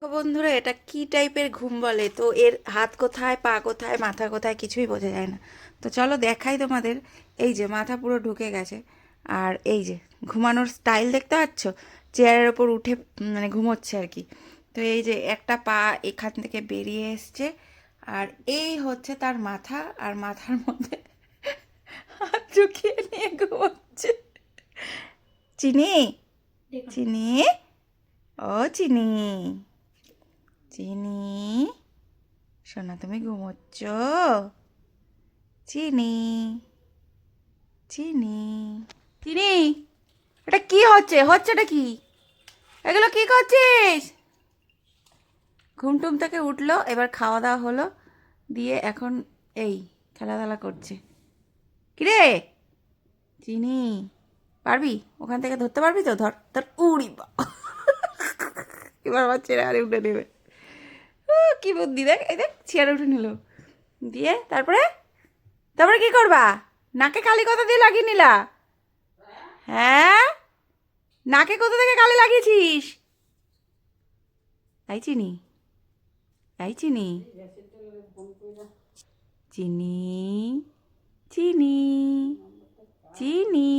তো বন্ধুরা, এটা কি টাইপের ঘুম বলে? তো এর হাত কোথায়, পা কোথায়, মাথা কোথায়, কিছুই বোঝা যায় না। তো চলো দেখাই তোমাদের। এই যে মাথা পুরো ঢুকে গেছে, আর এই যে ঘুমানোর স্টাইল দেখতে পাচ্ছ, চেয়ারের ওপর উঠে মানে ঘুমোচ্ছে আর কি। তো এই যে একটা পা এখান থেকে বেরিয়ে এসছে, আর এই হচ্ছে তার মাথা, আর মাথার মধ্যে হাত ঢুকিয়ে নিয়ে ঘুমোচ্ছে। চিনি, চিনি, ও চিনি, চিনি, সোনা তুমি ঘুমোচ্ছ? চিনি, চিনি, চিনি, এটা কি হচ্ছেটা কি? এগুলো কি করছিস? ঘুম টুম থেকে উঠলো, এবার খাওয়া দাওয়া হলো, দিয়ে এখন এই খেলাধুলা করছে। কিরে চিনি, পারবি? ওখান থেকে ধরতে পারবি তো? ধর ধর, উড়ি বা এবার আমার ছেড়ে আরে উঠে নেবে। কি বুদ্ধি, দেখ এই দেখ, চেয়ারে উঠে নিল। দিয়ে তারপরে তারপরে কি করবা? নাকে কালি কথা দিয়ে লাগিয়ে নিলা? হ্যাঁ, নাকে কোথা থেকে কালি লাগিয়েছিস? তাই চিনি, তাই চিনি, চিনি, চিনি, চিনি,